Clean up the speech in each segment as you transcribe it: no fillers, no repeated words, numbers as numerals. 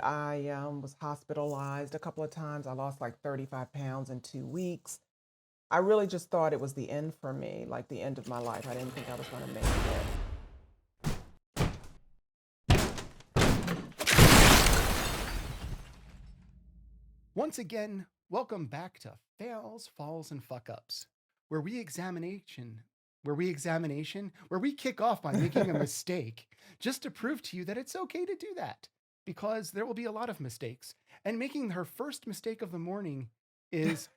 I was hospitalized a couple of times. I lost like 35 pounds in 2 weeks. I really just thought it was the end for me, like the end of my life. I didn't think I was going to make it. Once again, welcome back to Fails, Falls, and Fuck Ups, where we kick off by making a mistake just to prove to you that it's okay to do that, because there will be a lot of mistakes. And making her first mistake of the morning is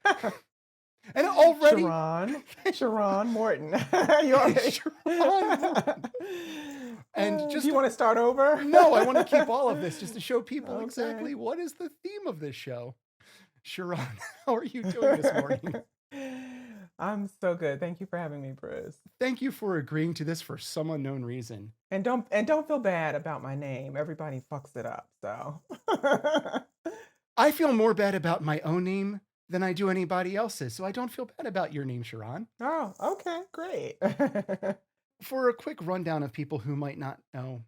and already Sharrarne Morton. You already... Sharrarne Morton. And just do you want to start over? No, I want to keep all of this just to show people Okay. exactly what is the theme of this show. Sharrarne, how are you doing this morning? I'm so good. Thank you for having me, Bruce. Thank you for agreeing to this for some unknown reason. And don't feel bad about my name. Everybody fucks it up, so. I feel more bad about my own name than I do anybody else's, so I don't feel bad about your name, Sharrarne. Oh, okay, great. For a quick rundown of people who might not know,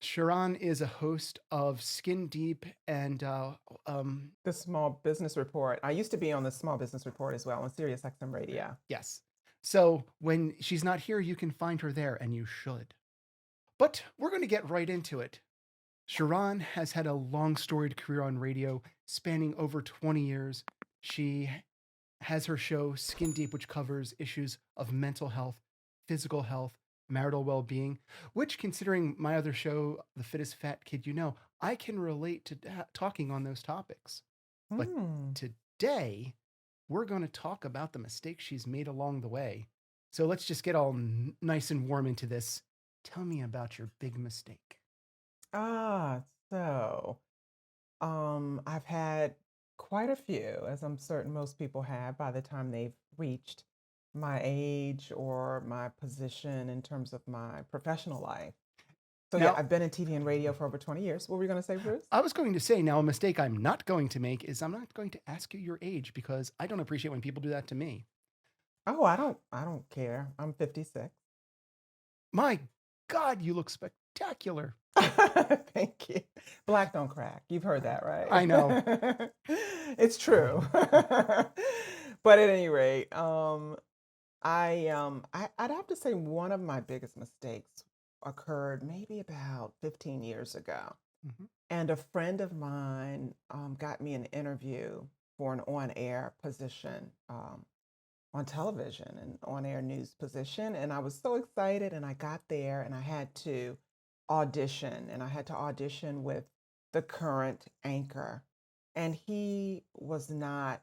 Sharrarne is a host of Skin Deep and the Small Business Report. I used to be on the Small Business Report as well on SiriusXM Radio. Yes. So when she's not here, you can find her there, and you should. But we're going to get right into it. Sharrarne has had a long storied career on radio spanning over 20 years. She has her show Skin Deep, which covers issues of mental health, physical health, marital well-being, which, considering my other show, The Fittest Fat Kid You Know, I can relate to talking on those topics. But today, we're going to talk about the mistakes she's made along the way. So let's just get all nice and warm into this. Tell me about your big mistake. So I've had quite a few, as I'm certain most people have by the time they've reached my age or my position in terms of my professional life. So Now, yeah, I've been in TV and radio for over 20 years. What were you going to say, Bruce? I was going to say, now a mistake I'm not going to make is I'm not going to ask you your age, because I don't appreciate when people do that to me. Oh, I don't care. I'm 56. My God, you look spectacular. Thank you. Black don't crack. You've heard that, right? I know. It's true. But at any rate, I'd have to say one of my biggest mistakes occurred maybe about 15 years ago. Mm-hmm. And a friend of mine got me an interview for an on-air position on television, an on-air news position. And I was so excited, and I got there and I had to audition, with the current anchor. And he was not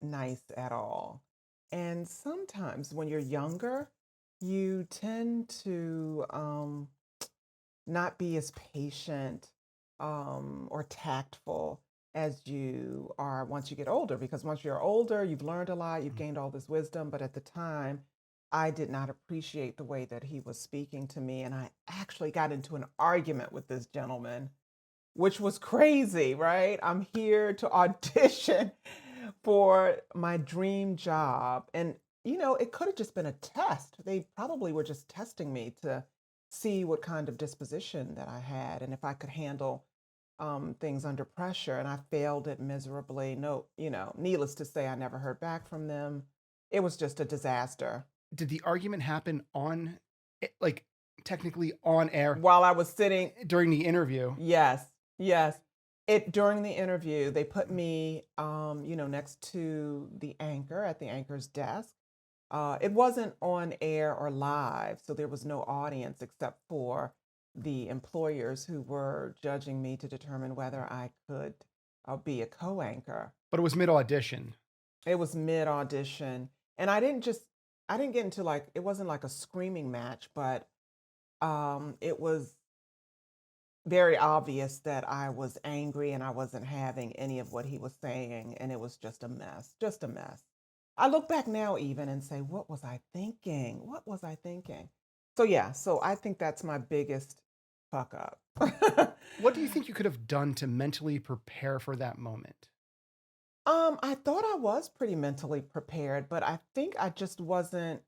nice at all. And sometimes when you're younger, you tend to not be as patient or tactful as you are once you get older, because once you're older, you've learned a lot, you've gained all this wisdom. But at the time, I did not appreciate the way that he was speaking to me. And I actually got into an argument with this gentleman, which was crazy, right? I'm here to audition for my dream job. And, it could have just been a test. They probably were just testing me to see what kind of disposition that I had and if I could handle things under pressure. And I failed it miserably. No, needless to say, I never heard back from them. It was just a disaster. Did the argument happen technically on air while I was sitting during the interview? Yes. During the interview, they put me, next to the anchor at the anchor's desk. It wasn't on air or live, so there was no audience except for the employers who were judging me to determine whether I could be a co-anchor. But it was mid-audition. It was mid-audition. And I didn't get into it wasn't like a screaming match, but it was very obvious that I was angry and I wasn't having any of what he was saying. And it was just a mess. I look back now even and say, what was I thinking? So I think that's my biggest fuck up. What do you think you could have done to mentally prepare for that moment? I thought I was pretty mentally prepared, but I think I just wasn't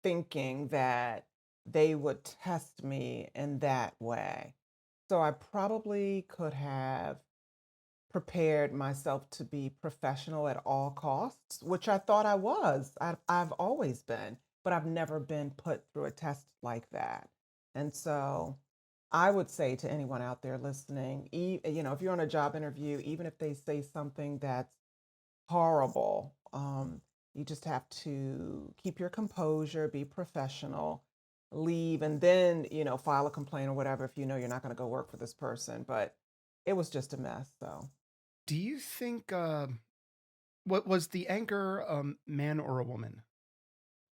thinking that they would test me in that way. So I probably could have prepared myself to be professional at all costs, which I thought I was. I've always been, but I've never been put through a test like that. And so I would say to anyone out there listening, if you're on a job interview, even if they say something that's horrible, you just have to keep your composure, be professional, leave, and then, file a complaint or whatever if you know you're not going to go work for this person. But it was just a mess. So Do you think what was the anchor, man or a woman?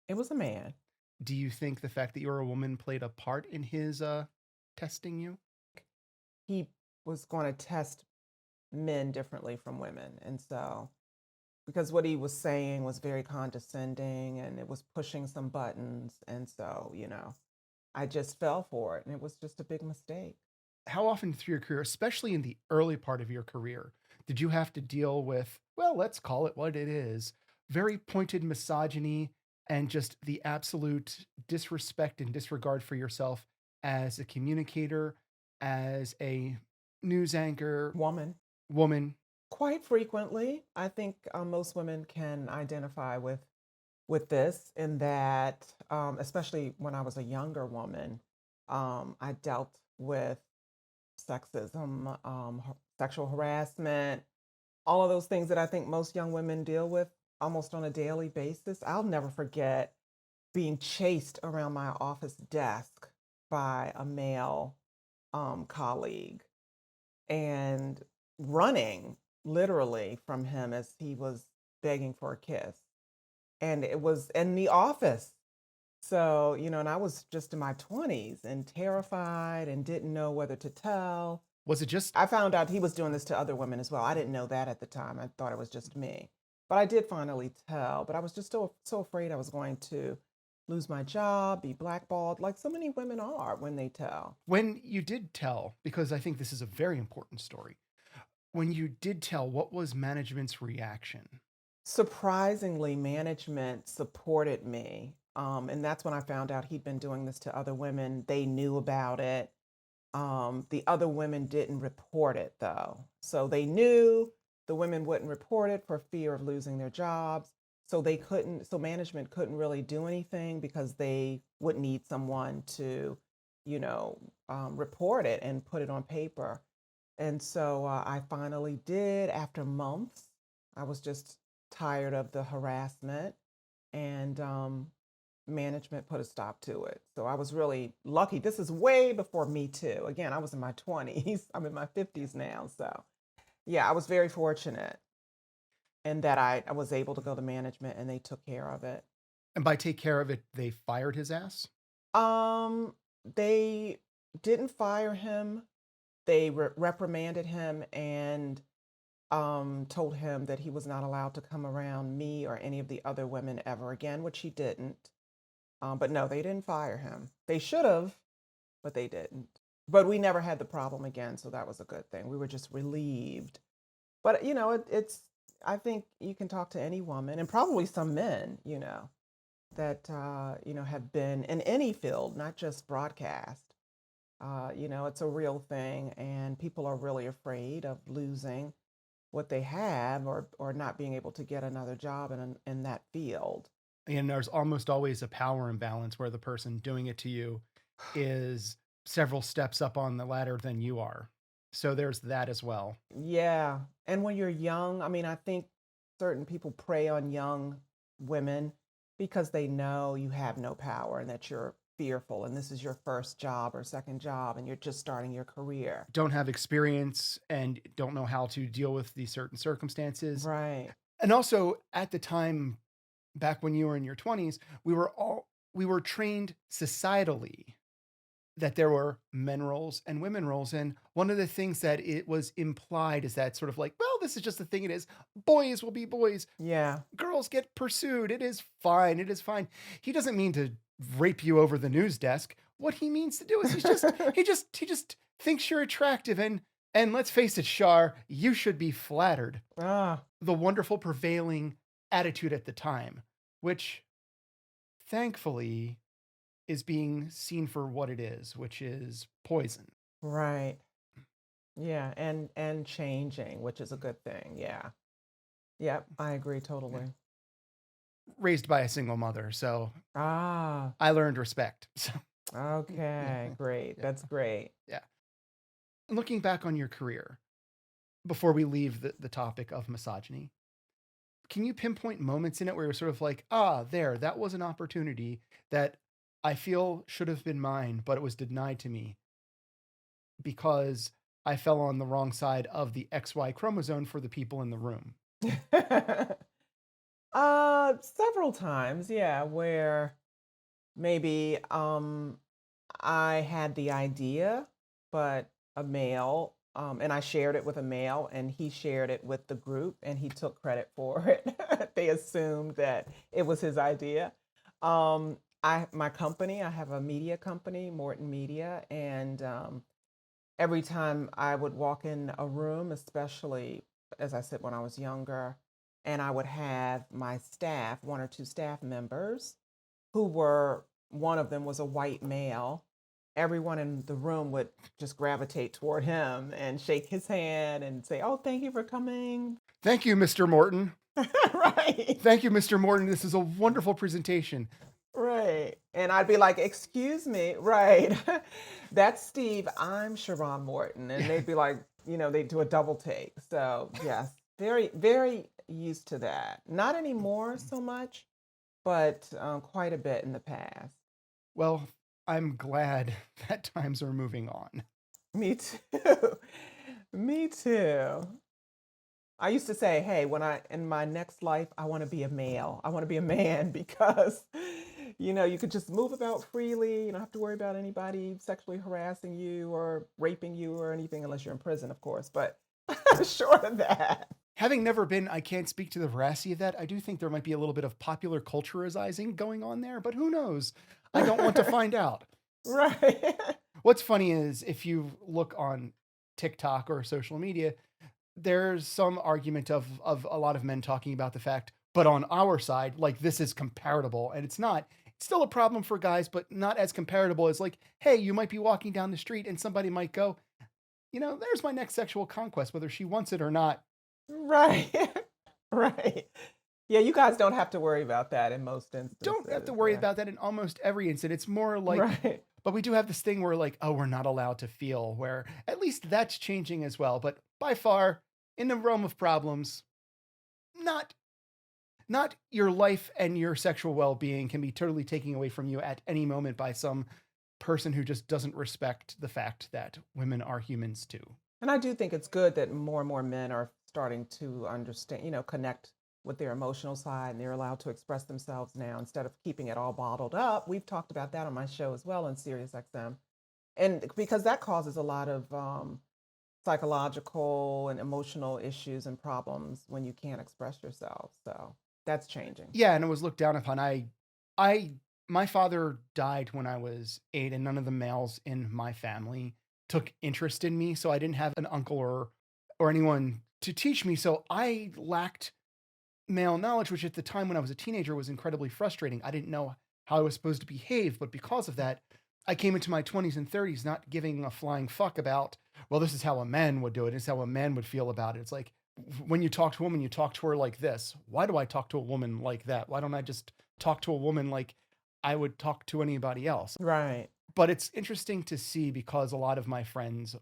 it was a man. Do you think the fact that you're a woman played a part in his testing you? He was going to test men differently from women. And so, because what he was saying was very condescending and it was pushing some buttons. And so, I just fell for it and it was just a big mistake. How often through your career, especially in the early part of your career, did you have to deal with, well, let's call it what it is, very pointed misogyny and just the absolute disrespect and disregard for yourself as a communicator, as a news anchor, Woman. woman? Quite frequently, I think most women can identify with this in that, especially when I was a younger woman, I dealt with sexism, sexual harassment, all of those things that I think most young women deal with almost on a daily basis. I'll never forget being chased around my office desk by a male colleague and running literally from him as he was begging for a kiss. And it was in the office. So, and I was just in my 20s and terrified and didn't know whether to tell. Was it just, I found out he was doing this to other women as well. I didn't know that at the time. I thought it was just me. But I did finally tell. But I was just so afraid I was going to lose my job, be blackballed, like so many women are when they tell. when you did tell, because I think this is a very important story, when you did tell, what was management's reaction? Surprisingly, management supported me. And that's when I found out he'd been doing this to other women. They knew about it. The other women didn't report it though. So they knew the women wouldn't report it for fear of losing their jobs. So management couldn't really do anything because they would need someone to, report it and put it on paper. And so I finally did after months. I was just tired of the harassment and management put a stop to it. So I was really lucky. This is way before Me Too. Again, I was in my 20s. I'm in my 50s now. So yeah, I was very fortunate in that I was able to go to management and they took care of it. And by take care of it, they fired his ass? Um, they didn't fire him. They reprimanded him and told him that he was not allowed to come around me or any of the other women ever again, which he didn't. But no, they didn't fire him. They should have, but they didn't. But we never had the problem again, so that was a good thing. We were just relieved. But it's. I think you can talk to any woman and probably some men, that have been in any field, not just broadcast. It's a real thing, and people are really afraid of losing what they have or not being able to get another job in that field. And there's almost always a power imbalance where the person doing it to you is several steps up on the ladder than you are. So there's that as well. Yeah. And when you're young, I mean, I think certain people prey on young women because they know you have no power and that you're fearful and this is your first job or second job and you're just starting your career. Don't have experience and don't know how to deal with these certain circumstances. Right. And also at the time, back when you were in your 20s, we were trained societally that there were men roles and women roles. And one of the things that it was implied is that sort of like, well, this is just the thing it is. Boys will be boys. Yeah. Girls get pursued. It is fine. It is fine. He doesn't mean to rape you over the news desk. What he means to do is he just thinks you're attractive. And let's face it, Shar, you should be flattered. Ah. The wonderful prevailing attitude at the time, which thankfully is being seen for what it is, which is poison. Right. Yeah, and changing, which is a good thing. Yeah. Yep, I agree Yeah. totally. Raised by a single mother, so Ah, I learned respect. So yeah, okay, great. yeah, That's great. yeah. Looking back on your career, before we leave the topic of misogyny, can you pinpoint moments in it where you're sort of like, ah, there, that was an opportunity that I feel should have been mine, but it was denied to me because I fell on the wrong side of the XY chromosome for the people in the room? Several times, yeah, where maybe I had the idea, but a male, and I shared it with a male, and he shared it with the group, and he took credit for it. They assumed that it was his idea. My company, I have a media company, Morton Media, and every time I would walk in a room, especially as I said when I was younger, and I would have my staff, one or two staff members, who were one of them was a white male. Everyone in the room would just gravitate toward him and shake his hand and say, "Oh, thank you for coming." Thank you, Mr. Morton. Right. Thank you, Mr. Morton. This is a wonderful presentation. Right. And I'd be like, "Excuse me." Right. That's Steve. I'm Sharrarne Morton. And they'd be like, they'd do a double take. So, yes, very, very used to that. Not anymore so much, but quite a bit in the past. Well, I'm glad that times are moving on. Me too. Me too. I used to say, hey, when in my next life, I want to be a male. I want to be a man because, you could just move about freely. You don't have to worry about anybody sexually harassing you or raping you or anything unless you're in prison, of course. But short of that. Having never been, I can't speak to the veracity of that. I do think there might be a little bit of popular culturizing going on there, but who knows? I don't want to find out. Right. What's funny is if you look on TikTok or social media, there's some argument of a lot of men talking about the fact, but on our side, like this is comparable, and it's not. It's still a problem for guys, but not as comparable as like, hey, you might be walking down the street and somebody might go, there's my next sexual conquest, whether she wants it or not. Right. Right. Yeah, you guys don't have to worry about that in most Don't have to instances. worry Yeah. about that in almost every instance. It's more like, Right. but we do have this thing where like, oh, we're not allowed to feel, where at least that's changing as well. But by far, in the realm of problems, not your life and your sexual well-being can be totally taken away from you at any moment by some person who just doesn't respect the fact that women are humans too. And I do think it's good that more and more men are starting to understand, connect with their emotional side and they're allowed to express themselves now instead of keeping it all bottled up. We've talked about that on my show as well on SiriusXM. And because that causes a lot of psychological and emotional issues and problems when you can't express yourself. So that's changing. Yeah, and it was looked down upon. I my father died when I was 8, and none of the males in my family took interest in me, so I didn't have an uncle or anyone to teach me. So I lacked male knowledge, which at the time when I was a teenager was incredibly frustrating. I didn't know how I was supposed to behave, but because of that, I came into my 20s and 30s not giving a flying fuck about, well, this is how a man would do it. This is how a man would feel about it. It's like when you talk to a woman, you talk to her like this. Why do I talk to a woman like that? Why don't I just talk to a woman like I would talk to anybody else? Right. But it's interesting to see because a lot of my friends,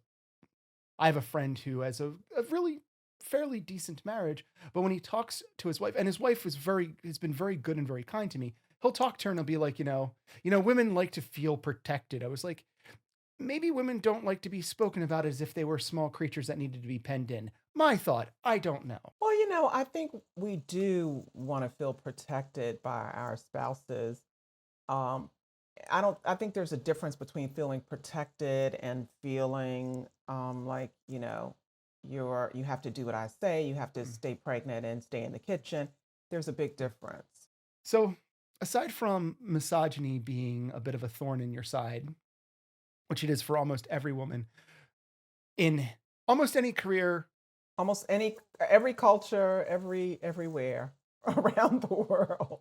I have a friend who has a really fairly decent marriage, but when he talks to his wife, and his wife has been very good and very kind to me, he'll talk to her and he'll be like, women like to feel protected. I was like, maybe women don't like to be spoken about as if they were small creatures that needed to be penned in. My thought, I don't know. Well, I think we do want to feel protected by our spouses. Um, I think there's a difference between feeling protected and feeling like, you have to do what I say, you have to Mm. stay pregnant and stay in the kitchen. There's a big difference. So, aside from misogyny being a bit of a thorn in your side, which it is for almost every woman in almost any career, Almost every culture, everywhere around the world.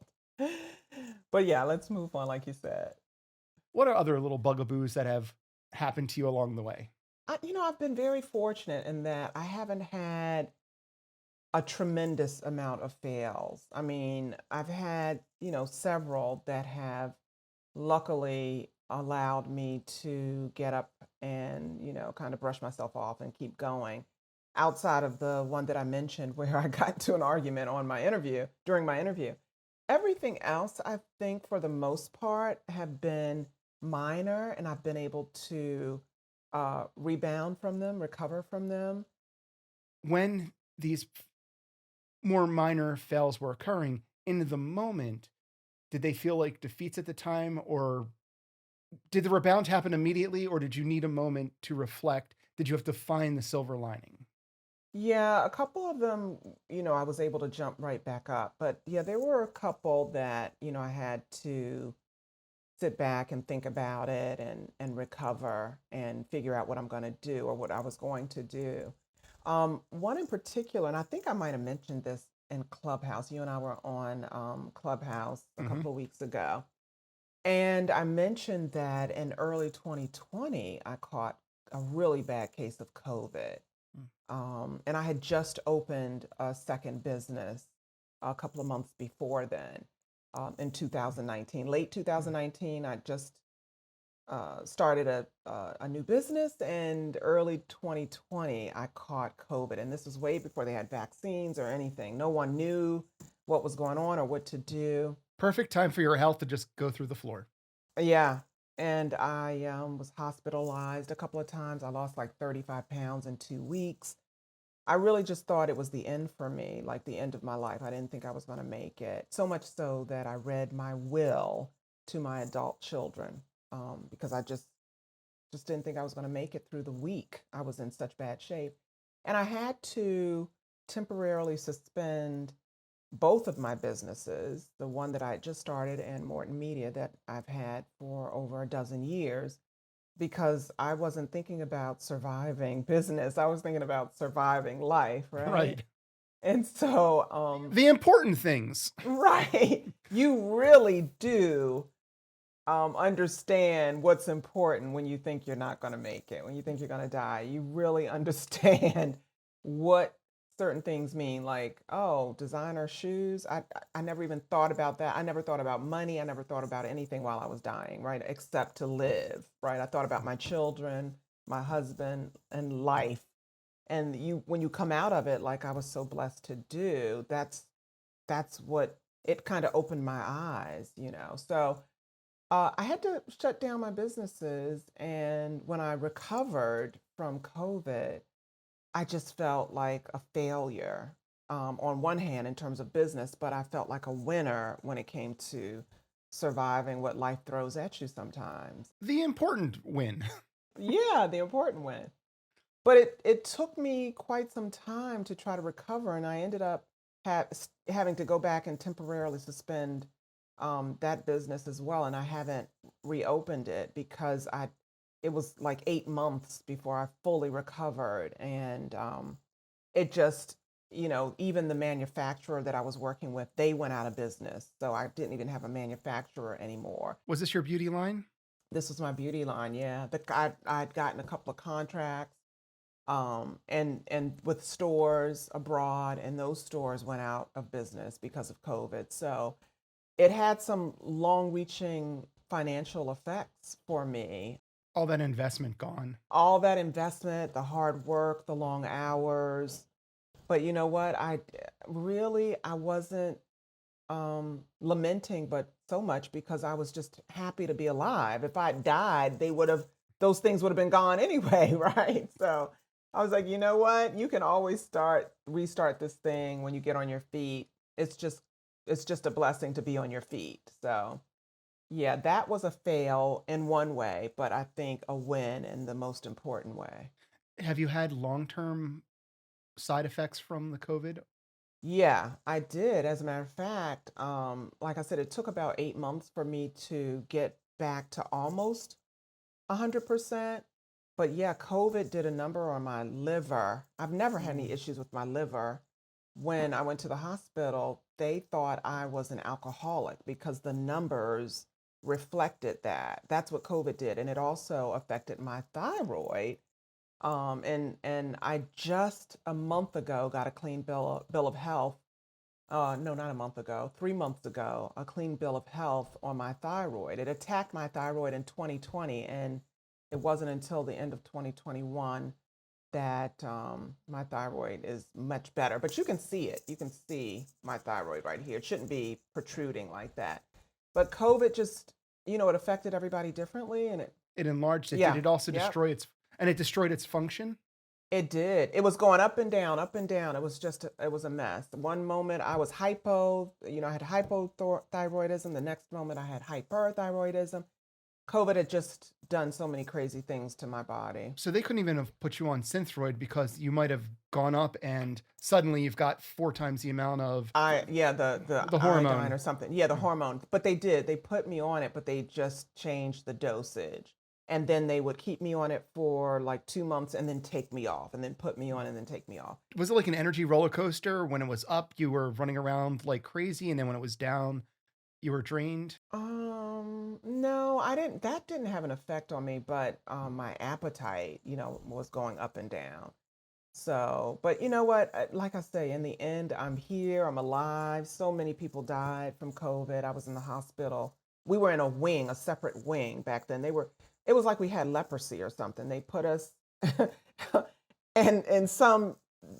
But yeah, let's move on, like you said. what are other little bugaboos that have happened to you along the way? I've been very fortunate in that I haven't had a tremendous amount of fails. I mean, I've had, several that have luckily allowed me to get up and, kind of brush myself off and keep going. Outside of the one that I mentioned where I got into an argument during my interview. Everything else, I think, for the most part, have been minor, and I've been able to rebound from them, recover from them. When these more minor fails were occurring in the moment, did they feel like defeats at the time, or did the rebound happen immediately, or did you need a moment to reflect? Did you have to find the silver lining? Yeah, a couple of them, I was able to jump right back up. But yeah, there were a couple that, I had to sit back and think about it and recover and figure out what I'm going to do or what I was going to do. One in particular, and I think I might have mentioned this in Clubhouse. You and I were on Clubhouse a Hmm. couple of weeks ago. And I mentioned that in early 2020, I caught a really bad case of COVID. And I had just opened a second business a couple of months before then, in 2019. Late 2019, I just started a new business, and early 2020, I caught COVID. And this was way before they had vaccines or anything. No one knew what was going on or what to do. Perfect time for your health to just go through the floor. Yeah. And I was hospitalized a couple of times. I lost like 35 pounds in 2 weeks. I really just thought it was the end for me, like the end of my life. I didn't think I was going to make it. So much so that I read my will to my adult children, because I just didn't think I was going to make it through the week. I was in such bad shape. And I had to temporarily suspend both of my businesses, the one that I had just started and Morton Media that I've had for over a dozen years, because I wasn't thinking about surviving business. I was thinking about surviving life, right? Right. And so, The important things. right, you really do understand what's important when you think you're not going to make it, when you think you're going to die. You really understand what certain things mean, like, oh, designer shoes. I never even thought about that. I never thought about money. I never thought about anything while I was dying, right? Except to live, right? I thought about my children, my husband, and life. And when you come out of it, like I was so blessed to do, that's what it kind of opened my eyes. So I had to shut down my businesses. And when I recovered from COVID, I just felt like a failure, on one hand, in terms of business, but I felt like a winner when it came to surviving what life throws at you sometimes. The important win. Yeah, the important win. But it took me quite some time to try to recover, and I ended up having to go back and temporarily suspend that business as well, and I haven't reopened it because it was like 8 months before I fully recovered, and it just even the manufacturer that I was working with, they went out of business, so I didn't even have a manufacturer anymore. Was this your beauty line? This was my beauty line, yeah. I'd gotten a couple of contracts, and with stores abroad, and those stores went out of business because of COVID. So it had some long-reaching financial effects for me. All that investment gone. All that investment, the hard work, the long hours. But you know what? I wasn't lamenting, but so much because I was just happy to be alive. If I died, those things would have been gone anyway, right? So I was like, you know what? You can always restart this thing when you get on your feet. It's just a blessing to be on your feet. So yeah, that was a fail in one way, but I think a win in the most important way. Have you had long-term side effects from the COVID? Yeah, I did. As a matter of fact, like I said, it took about 8 months for me to get back to almost 100%. But yeah, COVID did a number on my liver. I've never had any Ooh. issues with my liver. When I went to the hospital, they thought I was an alcoholic because the numbers reflected that. That's what COVID did. And it also affected my thyroid. And I just a month ago got a clean bill of health. No, not a month ago, 3 months ago, a clean bill of health on my thyroid. It attacked my thyroid in 2020, and it wasn't until the end of 2021 that my thyroid is much better. But you can see it. You can see my thyroid right here. It shouldn't be protruding like that. But COVID just, it affected everybody differently, and It enlarged it. Did yeah, it also yep. destroy it destroyed its function? It did. It was going up and down, up and down. It was a mess. One moment I was I had hypothyroidism. The next moment I had hyperthyroidism. COVID had just done so many crazy things to my body. So they couldn't even have put you on Synthroid because you might have gone up and suddenly you've got 4 times the amount of The the iodine hormone. or something. Yeah, the hormone. But they did. They put me on it, but they just changed the dosage. And then they would keep me on it for like 2 months and then take me off, and then put me on and then take me off. Was it like an energy roller coaster? When it was up, you were running around like crazy, and then when it was down, you were drained? No, I didn't. That didn't have an effect on me, but my appetite, was going up and down. So, but you know what? Like I say, in the end, I'm here. I'm alive. So many people died from COVID. I was in the hospital. We were in a separate wing back then. It was like we had leprosy or something. They put us in some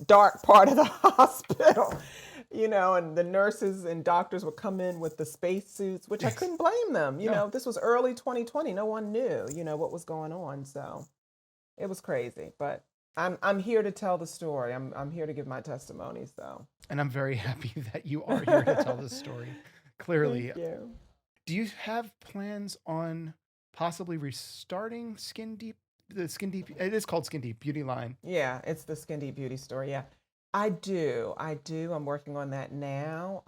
dark part of the hospital, and the nurses and doctors would come in with the space suits, which I couldn't blame them. No. This was early 2020. No one knew, what was going on. So it was crazy, but I'm here to tell the story. I'm here to give my testimony. So, And I'm very happy that you are here to tell this story. Clearly. thank you. Do you have plans on possibly restarting the Skin Deep? It is called Skin Deep Beauty line. Yeah, it's the Skin Deep Beauty store. Yeah, I do. I do. I'm working on that now.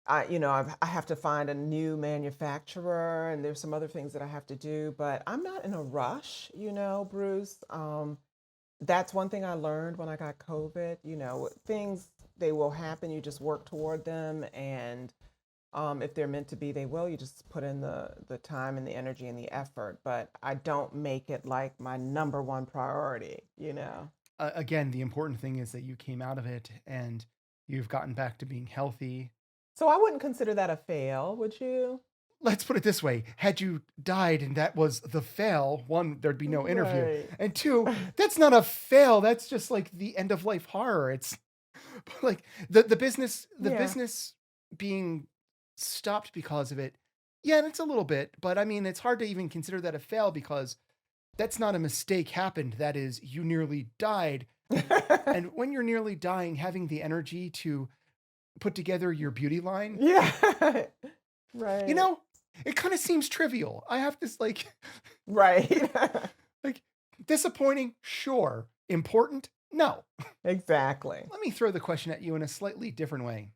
I have to find a new manufacturer, and there's some other things that I have to do, but I'm not in a rush, Bruce. That's one thing I learned when I got COVID. Things, they will happen. You just work toward them, and if they're meant to be, they will. You just put in the time and the energy and the effort, but I don't make it like my number one priority. Again, the important thing is that you came out of it and you've gotten back to being healthy. So I wouldn't consider that a fail, would you? Let's put it this way. Had you died and that was the fail, 1, there'd be no interview. Right. And 2, that's not a fail. That's just like the end of life horror. It's like the business being stopped because of it. Yeah, it's a little bit, but I mean, it's hard to even consider that a fail because that's not a mistake happened. That is, you nearly died. And when you're nearly dying, having the energy to put together your beauty line. Yeah. Right. It kind of seems trivial. I have this Right. like disappointing. Sure. Important. No. Exactly. Let me throw the question at you in a slightly different way.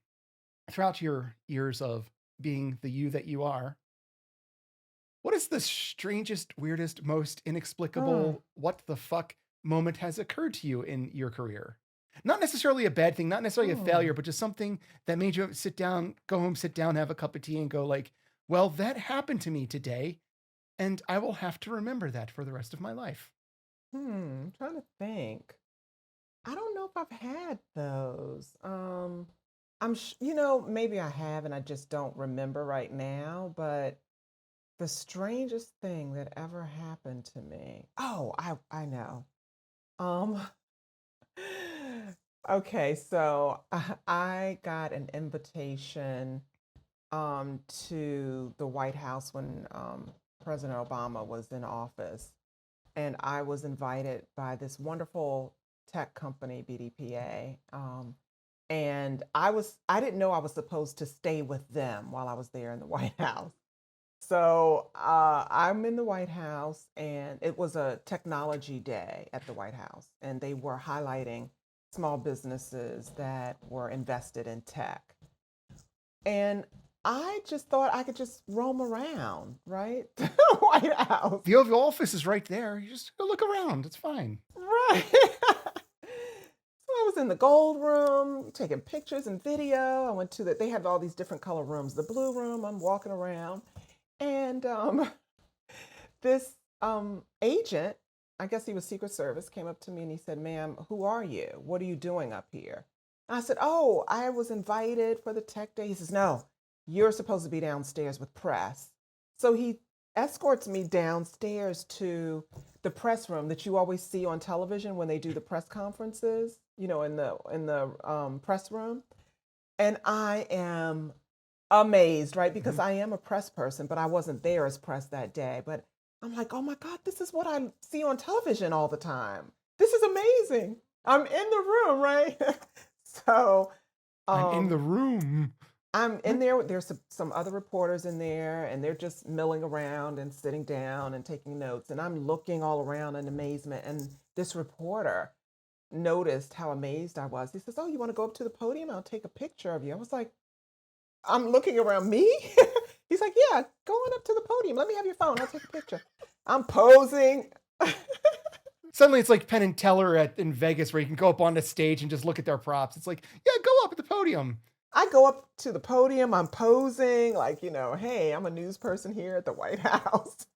Throughout your years of being the you that you are, what is the strangest, weirdest, most inexplicable, what the fuck moment has occurred to you in your career? Not necessarily a bad thing, not necessarily a failure, but just something that made you sit down, go home, sit down, have a cup of tea and go like, well, that happened to me today, and I will have to remember that for the rest of my life. I'm trying to think. I don't know if I've had those. Maybe I have and I just don't remember right now, but the strangest thing that ever happened to me. Oh, I know. Um, okay, so I got an invitation to the White House when President Obama was in office, and I was invited by this wonderful tech company, BDPA. And I didn't know I was supposed to stay with them while I was there in the White House. So I'm in the White House, and it was a technology day at the White House, and they were highlighting small businesses that were invested in tech. And I just thought I could just roam around, right? The White House. The Oval Office is right there. You just go look around. It's fine. Right. So I was in the gold room taking pictures and video. I went to they had all these different color rooms. The blue room, I'm walking around. And this agent I guess he was Secret Service, came up to me and he said, "Ma'am, who are you? What are you doing up here?" And I said, "Oh, I was invited for the tech day." He says, "No, you're supposed to be downstairs with press." So he escorts me downstairs to the press room that you always see on television when they do the press conferences, in the press room. And I am amazed, right? Because Mhm. I am a press person, but I wasn't there as press that day. But I'm like, oh my God, this is what I see on television all the time. This is amazing. I'm in the room, right? so I'm in the um, room. I'm in there. There's some other reporters in there, and they're just milling around and sitting down and taking notes. And I'm looking all around in amazement. And this reporter noticed how amazed I was. He says, "Oh, you want to go up to the podium? I'll take a picture of you." I was like, I'm looking around me. He's like, "Yeah, go on up to the podium. Let me have your phone. I'll take a picture." I'm posing. Suddenly it's like Penn and Teller in Vegas where you can go up on the stage and just look at their props. It's like, yeah, go up at the podium. I go up to the podium. I'm posing like, hey, I'm a news person here at the White House.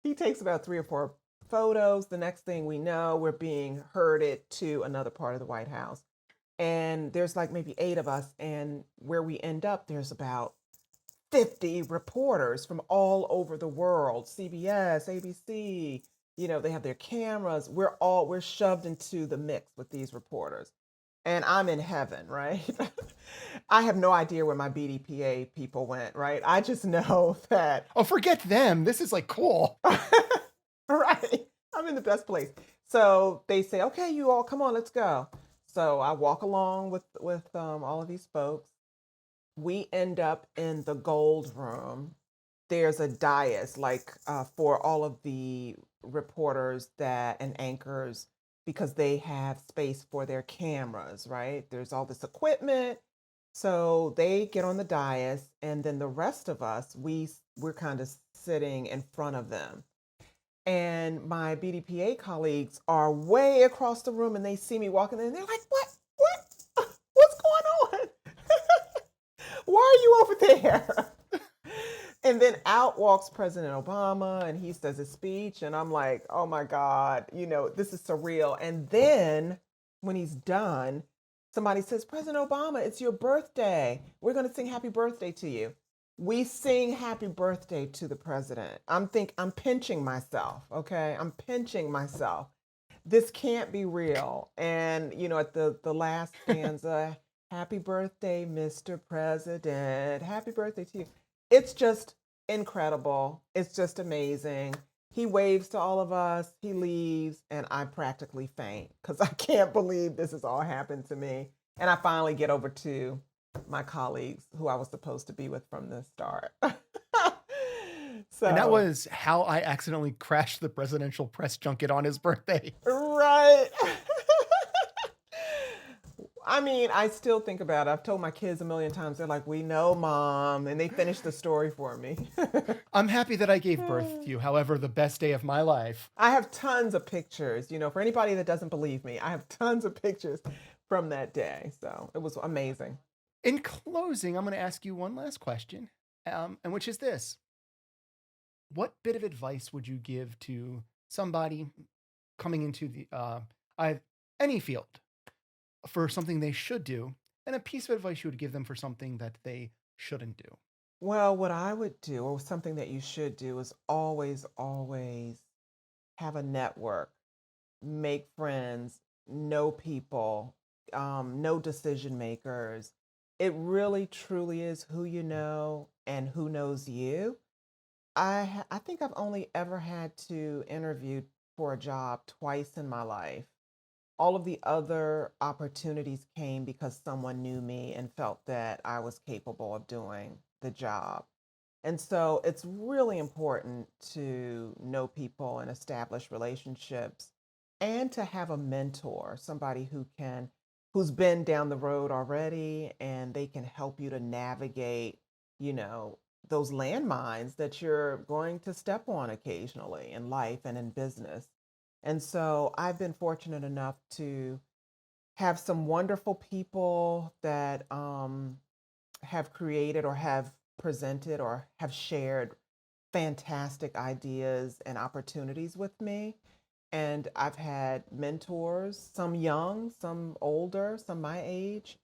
He takes about 3 or 4 photos. The next thing we know, we're being herded to another part of the White House. And there's like maybe 8 of us. And where we end up, there's about 50 reporters from all over the world, CBS, ABC. They have their cameras. We're shoved into the mix with these reporters. And I'm in heaven, right? I have no idea where my BDPA people went, right? I just know that Oh, forget them. This is like cool. right. I'm in the best place. So they say, "Okay, you all come on, let's go." So I walk along with all of these folks. We end up in the gold room. There's a dais like for all of the reporters that and anchors because they have space for their cameras, right? There's all this equipment. So they get on the dais and then the rest of us, we're kind of sitting in front of them. And my BDPA colleagues are way across the room and they see me walking in and they're like, "What? What? What's going on? Why are you over there?" And then out walks President Obama and he says his speech. And I'm like, oh my God, this is surreal. And then when he's done, somebody says, "President Obama, it's your birthday. We're going to sing happy birthday to you." We sing happy birthday to the president. I'm pinching myself. Okay. I'm pinching myself. This can't be real. And, at the last stanza, "Happy birthday, Mr. President. Happy birthday to you." It's just incredible. It's just amazing. He waves to all of us, he leaves, and I practically faint because I can't believe this has all happened to me. And I finally get over to my colleagues who I was supposed to be with from the start. And that so, was how I accidentally crashed the presidential press junket on his birthday. right. I mean, I still think about it. I've told my kids a million times. They're like, "We know, Mom." And they finish the story for me. I'm happy that I gave birth to you, however, the best day of my life. I have tons of pictures, for anybody that doesn't believe me, I have tons of pictures from that day. So it was amazing. In closing, I'm going to ask you one last question, and which is this. What bit of advice would you give to somebody coming into I, any field for something they should do, and a piece of advice you would give them for something that they shouldn't do? Well, what I would do, or something that you should do, is always, always have a network, make friends, know people, know decision makers. It really, truly is who you know and who knows you. I think I've only ever had to interview for a job twice in my life. All of the other opportunities came because someone knew me and felt that I was capable of doing the job. And so it's really important to know people and establish relationships and to have a mentor, somebody who's been down the road already and they can help you to navigate, you know, those landmines that you're going to step on occasionally in life and in business. And so I've been fortunate enough to have some wonderful people that have created or have presented or have shared fantastic ideas and opportunities with me. And I've had mentors, some young, some older, some my age.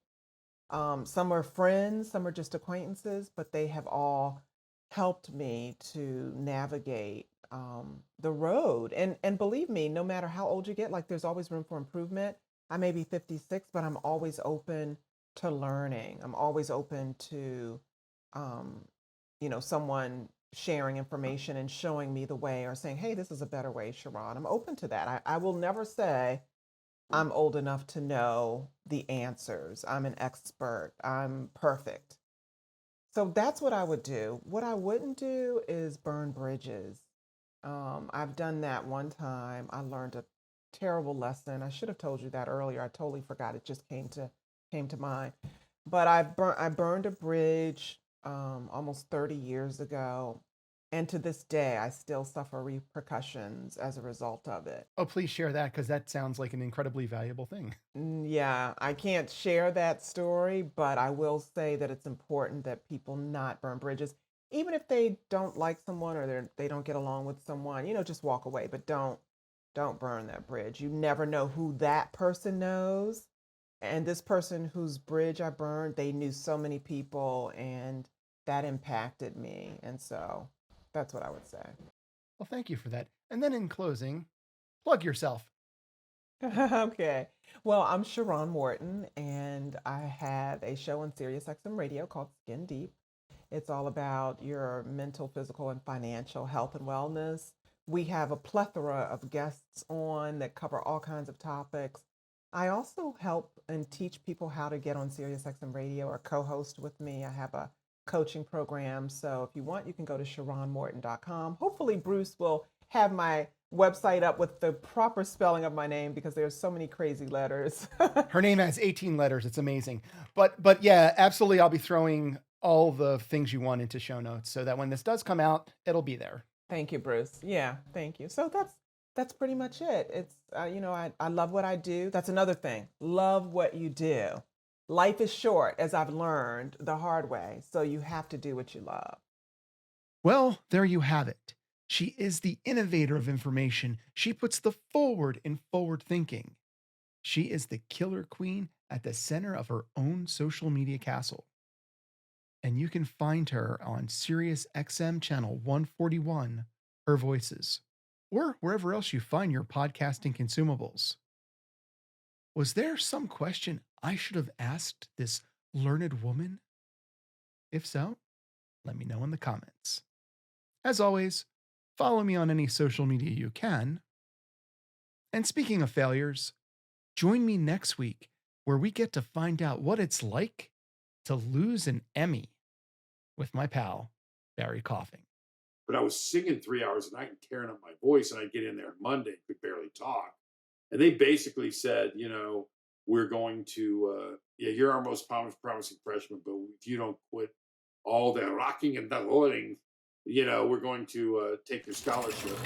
Some are friends, some are just acquaintances, but they have all helped me to navigate the road. And believe me, no matter how old you get, like there's always room for improvement. I may be 56, but I'm always open to learning. I'm always open to, um, someone sharing information and showing me the way or saying, hey, this is a better way, Sharrarne. I'm open to that. I will never say I'm old enough to know the answers. I'm an expert. I'm perfect. So that's what I would do. What I wouldn't do is burn bridges. I've done that one time. I learned a terrible lesson. I should have told you that earlier. I totally forgot. It just came to mind. But I burned a bridge almost 30 years ago, and to this day, I still suffer repercussions as a result of it. Oh, please share that because that sounds like an incredibly valuable thing. Yeah, I can't share that story, but I will say that it's important that people not burn bridges, even if they don't like someone or they don't get along with someone. Just walk away, but don't burn that bridge. You never know who that person knows. And this person whose bridge I burned, they knew so many people, and that impacted me. And so that's what I would say. Well, thank you for that. And then in closing, plug yourself. Okay. Well, I'm Sharrarne Morton, and I have a show on SiriusXM Radio called Skin Deep. It's all about your mental, physical, and financial health and wellness. We have a plethora of guests on that cover all kinds of topics. I also help and teach people how to get on SiriusXM Radio or co-host with me. I have a coaching program. So if you want, you can go to SharronMorton.com. Hopefully, Bruce will have my website up with the proper spelling of my name because there's so many crazy letters. Her name has 18 letters. It's amazing. But yeah, absolutely. I'll be throwing all the things you want into show notes so that when this does come out, it'll be there. Thank you, Bruce. Yeah, thank you. So that's pretty much it. It's I love what I do. That's another thing. Love what you do. Life is short, as I've learned the hard way. So you have to do what you love. Well, there you have it. She is the innovator of information. She puts the forward in forward thinking. She is the killer queen at the center of her own social media castle. And you can find her on SiriusXM channel 141, HUR Voices, or wherever else you find your podcasting consumables. Was there some question I should have asked this learned woman? If so, let me know in the comments. As always, follow me on any social media you can. And speaking of failures, join me next week where we get to find out what it's like to lose an Emmy with my pal, Barry Coughing. But I was singing 3 hours a night and tearing up my voice, and I'd get in there on Monday, could barely talk. And they basically said, we're going to, you're our most promising freshman, but if you don't quit all the rocking and the rolling, we're going to take your scholarship.